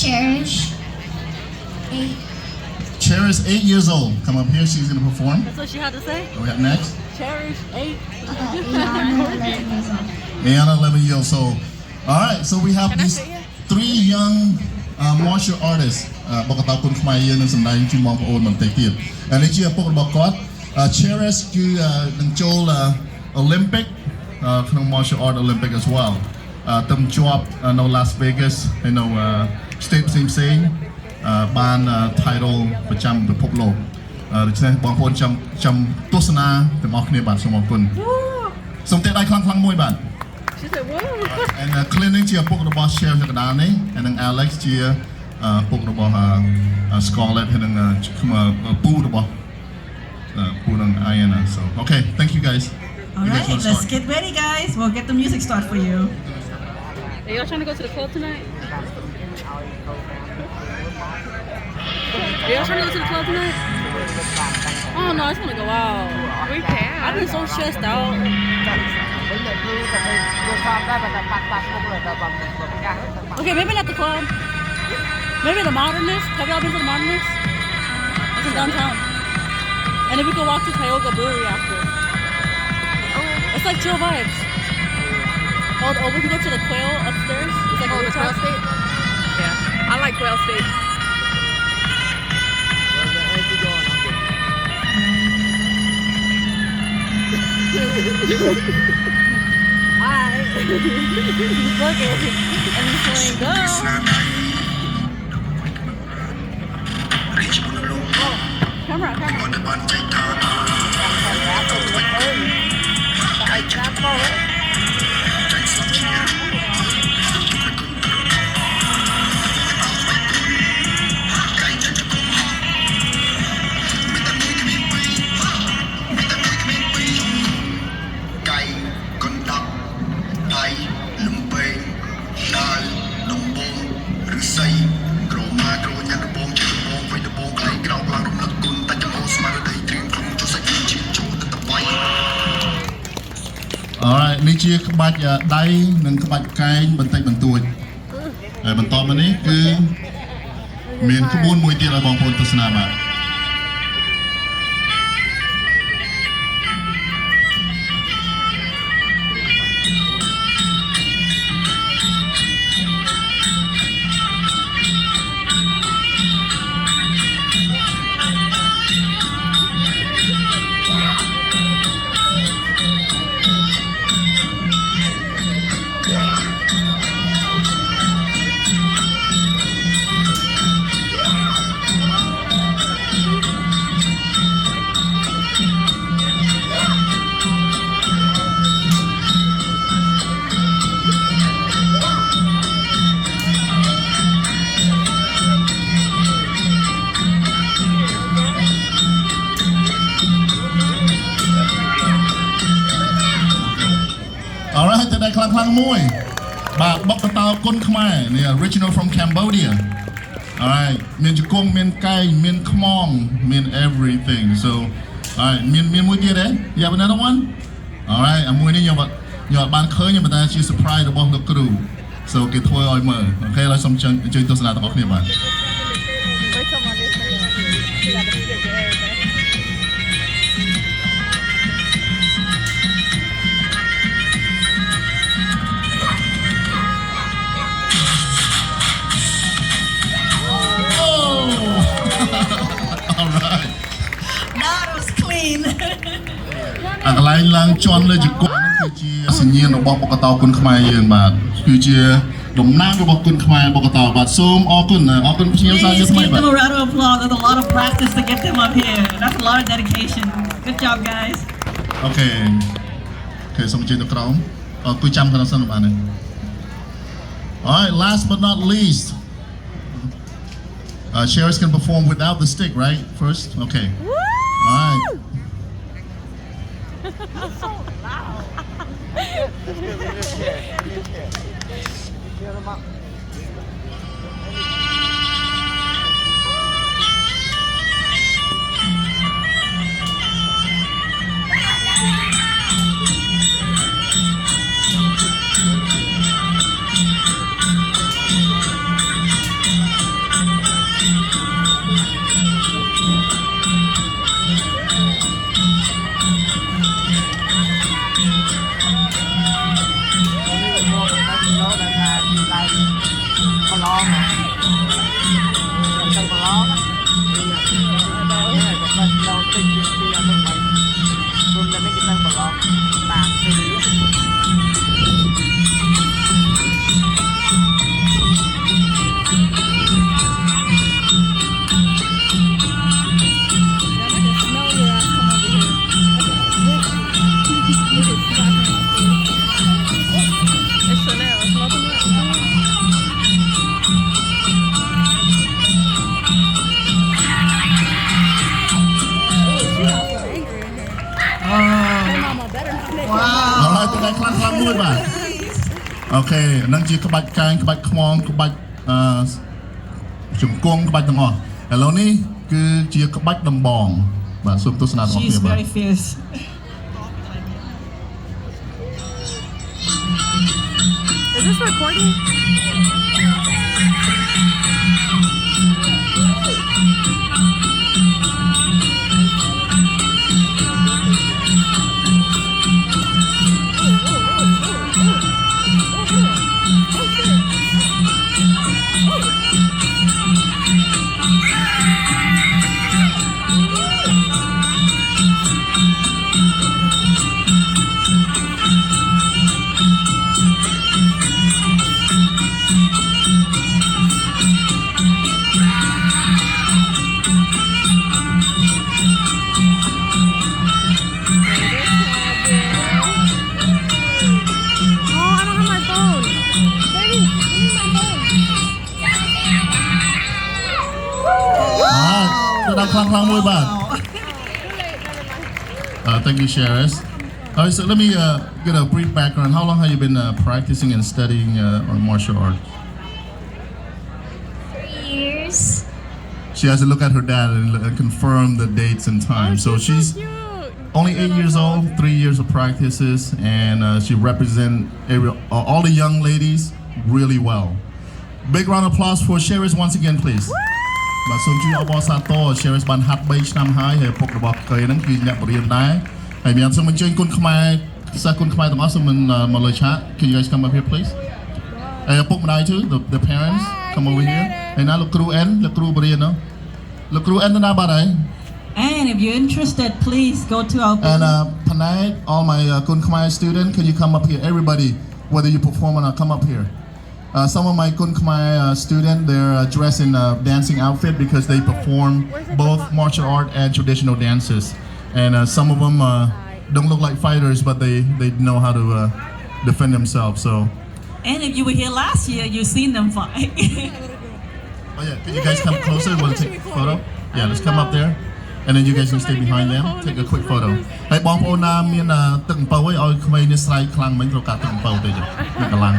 Cherish. 8. Cherish, 8 years old. Come up here. She's going to perform. That's what she had to say? What we got next? Cherish 8. Iana, 11 years old. Ayana, 11 years old. All right, so we have these 3 young martial artists. បកតាគុណខ្មែរយើងនឹងសម្ដែងជូនបងប្អូនបន្តិចទៀតនេះជាឪពុករបស់គាត់ Cherish គឺនឹងចូល Olympic ក្នុង martial art Olympic as well ទៅជាប់នៅ Las Vegas ហើយនៅ state ផ្សេងៗបាន title ប្រចាំពិភពលោកដូច្នេះបងប្អូនចាំទស្សនាទាំងអស់គ្នាបាទសូមអរគុណសូមទេដៃខ្លាំងៗមួយបាទ She said what? and cleaning ជាឪពុករបស់ Sheriff នៅកណ្ដាលនេះ and នឹង Alex ជាឪពុករបស់ Scarlett ហើយនឹងពូរបស់ពូនឹង Ayana so okay thank you guys all right let's get ready guys we'll get the music start for you Are y'all trying to go to the club tonight? Are y'all trying to go to the club tonight? Oh no, I just want to go out. We can. I've been so stressed out. Okay, maybe not the club. Maybe the Modernist. Have y'all been to the Modernist? It's in downtown. And then we can walk to Tioga Brewery after. It's like chill vibes. Oh, we can go to the Quail upstairs. It's like the Quail State? Yeah. I like Quail State. Hi. He's looking. And he's saying, go. Oh, camera. Alright នេះជាក្បាច់ដៃនិងក្បាច់កែងបន្តិចបន្តួចហើយបន្តមកនេះគឺមានក្បួនមួយទៀតឲ្យបងប្អូនទស្សនាបាទ Alright ទៅដៃខ្លាំងៗមួយបាទបុកកតោគុណខ្មែរនេះ original from Cambodia Alright មានជង្គង់មានកែងមានខ្មងមាន everything so alright មានមួយទៀតទេ You have another one Alright អាមួយនេះខ្ញុំអត់បានឃើញប៉ុន្តែជា surprise របស់លោកគ្រូ so គេធ្វើឲ្យមើលអូខេឥឡូវសូមអញ្ជើញទស្សនាទាំងអស់គ្នាបាទ that was clean អាកន្លែងឡើងជន់លើជង្គង់នេះគឺជាសញ្ញាណរបស់បុកកតោគុណខ្មែរយើងបាទគឺជាតំណាងរបស់គុណខ្មែរបុកកតោបាទសូមអរគុណភ្ញៀវសាជាថ្មីបាទ Give them a round of applause there's a lot of practice to get them up here that's a lot of dedication good job guys Okay សូមអញ្ជើញទៅក្រោមគួយចាំខាងសិនបានទេ Alright last but not least Cherish can perform without the stick right first okay Alright So loud. It's Chanel. It's nothing else. Alright ទៅដល់ខ្លាំងមួយបាទអូខេហ្នឹងជាក្បាច់កាយក្បាច់ខ្មងក្បាច់ជង្គង់ក្បាច់ទាំងអស់ឥឡូវនេះគឺជាក្បាច់ដំបងបាទសូមទស្សនាទាំងអស់ She's គ្នាបាទ very fierce. Is this recording? Klang muy bad. Thank you, Sheris. All right, so let me get a brief background. How long have you been practicing and studying martial arts? 3 years. She has to look at her dad and confirm the dates and times. So she's only 8 years old, 3 years of practices, and she represents all the young ladies really well. Big round of applause for Sheris once again, please. បាទសូមជួយអបអរសាទរ Sheris បានហាត់3ឆ្នាំហើយហើយពុករបស់កៃហ្នឹងគឺអ្នកបរៀនដែរហើយមានសូមអញ្ជើញគុណខ្មែរសិស្សគុណខ្មែរទាំងអស់សូមមកលើឆាក Can you guys come up here please ហើយពុកម្ដាយ too the parents come over here ហើយណាលោកគ្រូ N លោកគ្រូបរៀននោះលោកគ្រូ N ទៅណាបាត់ហើយ And if you're interested, please go to our And tonight all my Kun Khmer students can you come up here everybody whether you perform or not come up here. Some of my Kun Khmer students, they're dressed in a dancing outfit because they perform both martial art and traditional dances. And some of them don't look like fighters, but they know how to defend themselves. So. And if you were here last year, you've seen them fight. Oh yeah, can you guys come closer? Want to take a photo? Yeah, let's come up there. And then you guys can stay behind them. Take a quick photo. Hey, បងប្អូនណាមានទឹកអំពៅឲ្យក្មេងនេះស្រែកខ្លាំងមិញត្រូវការទឹកអំពៅទៅយកកម្លាំង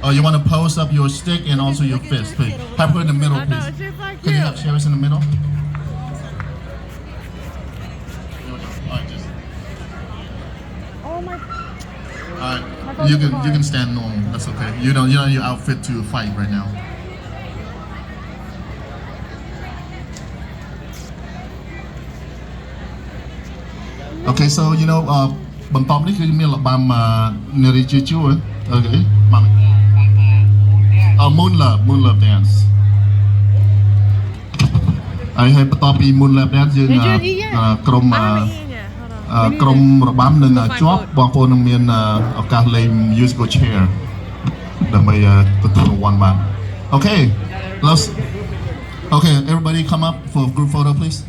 Oh, you want to pose up your stick and also your fist, please. Have her in the middle, please. Can you have Sheris in the middle? Alright, just. Oh my. Alright, you can stand normal. That's okay. You're not in your outfit to fight right now. Okay, so you know, បន្ទាប់នេះគឺមានរបាំនារីជាជួរ Okay. Moon love dance. ហើយបន្ទាប់ពី Moon love dance យើងក្រុមរបាំនឹងជាប់បងប្អូននឹងមានឱកាសលេង musical chair ដើម្បីទទួលរង្វាន់បាន Okay, everybody come up for a group photo please.